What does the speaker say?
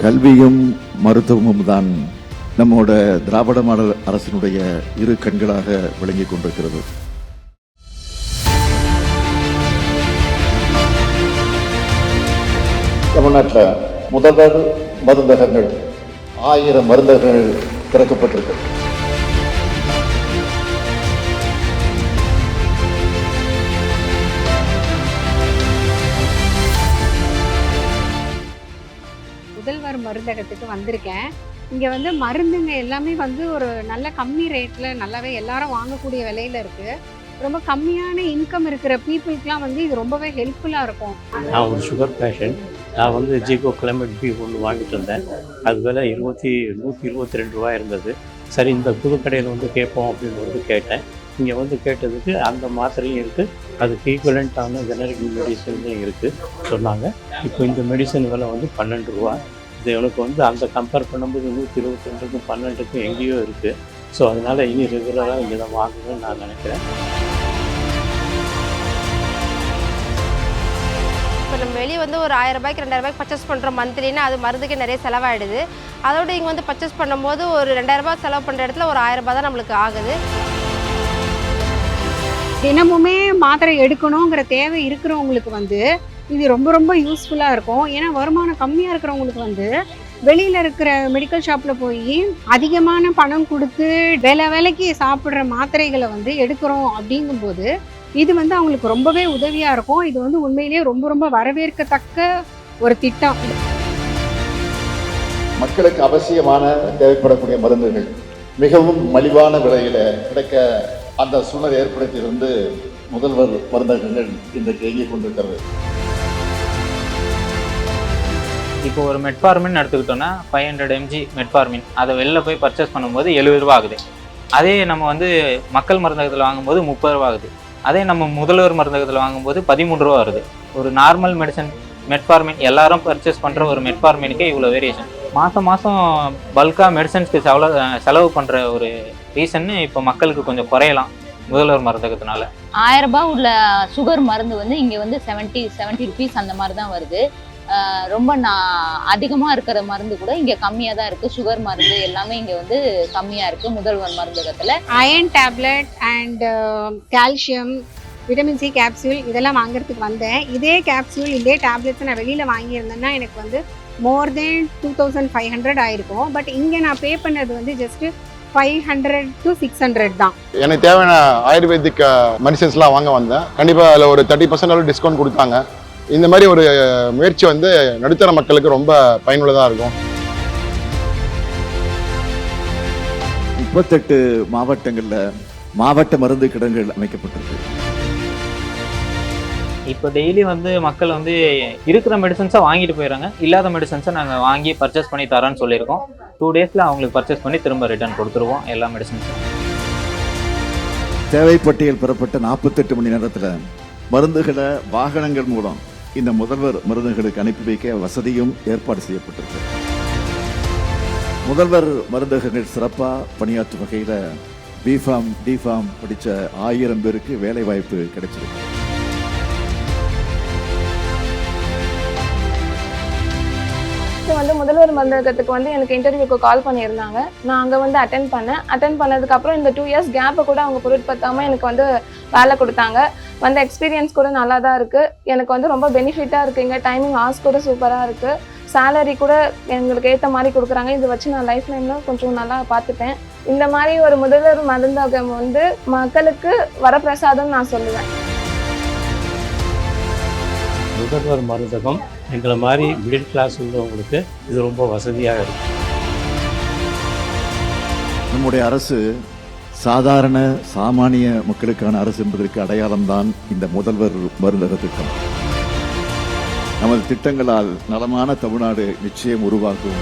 கல்வியும் மருத்துவமும் தான் நம்மோட திராவிட மாடல் அரசினுடைய இரு கண்களாக விளங்கிக் கொண்டிருக்கிறது. தமிழ்நாட்டில் முதல்வர் மருந்தகங்கள் 1000 மருந்தகங்கள் திறக்கப்பட்டிருக்கு. முதல்வர் மருந்தகத்துக்கு வந்திருக்கேன். இங்கே வந்து மருந்துங்க எல்லாமே வந்து ஒரு நல்ல கம்மி ரேட்டில் நல்லாவே எல்லாரும் வாங்கக்கூடிய விலையில இருக்குது. ரொம்ப கம்மியான இன்கம் இருக்கிற பீப்புளுக்குலாம் வந்து இது ரொம்பவே ஹெல்ப்ஃபுல்லாக இருக்கும். நான் ஒரு சுகர் பேஷண்ட். நான் வந்து ஜீகோ கிளைமேட் பி ஒன்று வாங்கிட்டு இருந்தேன். அது விலை 122 ரூபா இருந்தது. சரி, இந்த புது கடையில் வந்து கேட்போம் அப்படின்னு வந்து கேட்டேன். இங்கே வந்து கேட்டதுக்கு அந்த மாத்திரையும் இருக்குது, அதுக்கு ஈக்குவலண்ட்டான ஜெனரிக் மெடிசனும் இருக்குது சொன்னாங்க. இப்போ இந்த மெடிசன் விலை வந்து 12 ரூபா. இது எனக்கு வந்து அந்த கம்பேர் பண்ணும்போது 122க்கும் 12க்கும் எங்கேயோ இருக்குது. ஸோ அதனால் இனி ரெகுலராக இங்கே தான் வாங்கணும்னு நான் நினைக்கிறேன். இப்போ நம்ம வெளியே வந்து ஒரு 1000 ரூபாய்க்கு 2000 ரூபாய்க்கு பர்ச்சேஸ் பண்ணுறோம் மந்த்லின்னா, அது மருந்துக்கு நிறைய செலவாயிடுது. அதோட இங்கே வந்து பர்ச்சேஸ் பண்ணும்போது ஒரு 2000 ரூபாய் செலவு பண்ணுற இடத்துல ஒரு 1000 ரூபாய் தான் நம்மளுக்கு ஆகுது. தினமுமே மாத்திரை எடுக்கணுங்கிற தேவை இருக்கிறவங்களுக்கு வந்து இது ரொம்ப ரொம்ப யூஸ்ஃபுல்லாக இருக்கும். ஏன்னா வருமானம் கம்மியாக இருக்கிறவங்களுக்கு வந்து வெளியில் இருக்கிற மெடிக்கல் ஷாப்பில் போய் அதிகமான பணம் கொடுத்து வேலைக்கு சாப்பிட்ற மாத்திரைகளை வந்து எடுக்கிறோம் அப்படிங்கும்போது இது வந்து அவங்களுக்கு ரொம்பவே உதவியாக இருக்கும். இது வந்து உண்மையிலேயே ரொம்ப ரொம்ப வரவேற்கத்தக்க ஒரு திட்டம். மக்களுக்கு அவசியமான தேவைப்படக்கூடிய மருந்துகள் மிகவும் மலிவான விலையில் கிடைக்க அந்த சூழ்நிலை ஏற்படுத்தியிருந்து முதல்வர் மருந்தகங்கள் இன்றைக்கு இயங்கிக் கொண்டிருக்கிறது. இப்போ ஒரு மெட்ஃபார்மின் எடுத்துக்கிட்டோன்னா 500 mg மெட்ஃபார்மின் அதை வெளில போய் பர்ச்சேஸ் பண்ணும்போது 70 ரூபா ஆகுது. அதே நம்ம வந்து மக்கள் மருந்தகத்தில் வாங்கும்போது 30 ரூபா ஆகுது. அதே நம்ம முதல்வர் மருந்தகத்தில் வாங்கும்போது 13 ரூபா வருது. ஒரு நார்மல் மெடிசன் மெட்ஃபார்மின் எல்லாரும் பர்ச்சேஸ் பண்ணுற ஒரு மெட்ஃபார்மினுக்கே இவ்வளோ வேரியேஷன். மாதம் பல்காக மெடிசன்ஸ்க்கு செலவு பண்ணுற ஒரு ரீசன்னு இப்போ மக்களுக்கு கொஞ்சம் குறையலாம் முதல்வர் மருந்தகத்தினால. 1000 ரூபாய் உள்ள சுகர் மருந்து வந்து இங்கே வந்து 70 ருபீஸ் அந்த மாதிரி தான் வருது. ரொம்ப அதிகமாக இருக்கிற மருந்து கூட இங்கே கம்மியாக தான் இருக்குது. சுகர் மருந்து எல்லாமே இங்கே வந்து கம்மியாக இருக்குது முதல்வர் மருந்தகத்தில். Iron tablet and calcium, vitamin C capsule இதெல்லாம் வாங்குறதுக்கு வந்தேன். இதே கேப்சூல் இதே டேப்லெட்ஸ் நான் வெளியில் வாங்கியிருந்தேன்னா எனக்கு வந்து மோர் தென் 2500 ஆயிருக்கும். பட் இங்கே நான் பே பண்ணது வந்து ஜஸ்ட்டு 500 to 600 தான். எனக்கு தேவையான ஆயுர்வேதிக் மெடிசன்ஸ்லாம் வாங்க வந்தேன். கண்டிப்பாக அதில் ஒரு 30% டிஸ்கவுண்ட் கொடுத்தாங்க. இந்த மாதிரி ஒரு முயற்சி வந்து நடுத்தர மக்களுக்கு ரொம்ப பயனுள்ளதாக இருக்கும். 38 மாவட்டங்களில் மாவட்ட மருந்து கிடங்குகள் அமைக்கப்பட்டிருக்கு. இப்போ டெய்லி வந்து மக்கள் வந்து இருக்கிற மெடிசன்ஸை வாங்கிட்டு போயிடறாங்க. இல்லாத மெடிசன்ஸை நாங்கள் வாங்கி பர்ச்சேஸ் பண்ணி தரோன்னு சொல்லியிருக்கோம். 2 டேஸில் அவங்களுக்கு பர்ச்சேஸ் பண்ணி திரும்ப ரிட்டர்ன் கொடுத்துருவோம் எல்லா மெடிசன்ஸும். தேவைப்பட்டியல் பெறப்பட்ட 48 மணி நேரத்தில் மருந்துகளை வாகனங்கள் மூலம் இந்த முதல்வர் மருந்துகளுக்கு அனுப்பி வைக்க வசதியும் ஏற்பாடு செய்யப்பட்டிருக்கு. முதல்வர் மருந்தகங்கள் சிறப்பாக பணியாற்றும் வகையில் பிஃபார்ம் டிஃபார்ம் படித்த 1000 பேருக்கு வேலை வாய்ப்பு கிடைச்சிருக்கு. வந்து முதல்வர் மருந்தகத்துக்கு வந்து எனக்கு இன்டர்வியூக்கு கால் பண்ணியிருந்தாங்க. நான் அங்கே வந்து அட்டென்ட் பண்ணதுக்கப்புறம் இந்த 2 இயர்ஸ் கேப்பை கூட அவங்க பொருட்படுத்தாமல் எனக்கு வந்து வேலை கொடுத்தாங்க. வந்த எக்ஸ்பீரியன்ஸ் கூட நல்லா தான் இருக்குது. எனக்கு வந்து ரொம்ப பெனிஃபிட்டாக இருக்குங்க. டைமிங் ஹார்ஸ் கூட சூப்பராக இருக்குது. சேலரி கூட எங்களுக்கு ஏற்ற மாதிரி கொடுக்குறாங்க. இதை வச்சு நான் லைஃப் லைனில் கொஞ்சம் நல்லா பார்த்துப்பேன். இந்த மாதிரி ஒரு முதல்வர் மருந்தகம் வந்து மக்களுக்கு வரப்பிரசாதம் நான் சொல்லுவேன். முதல்வர் மருந்தகம் எங்களை மாதிரி மிடில் கிளாஸ் உள்ளவங்களுக்கு இது ரொம்ப வசதியாக இருக்குது. நம்முடைய அரசு சாதாரண சாமானிய மக்களுக்கான அரசு என்பதற்கு அடையாளம்தான் இந்த முதல்வர் மருந்தக திட்டம். நமது திட்டங்களால் நலமான தமிழ்நாடு நிச்சயம் உருவாகும்.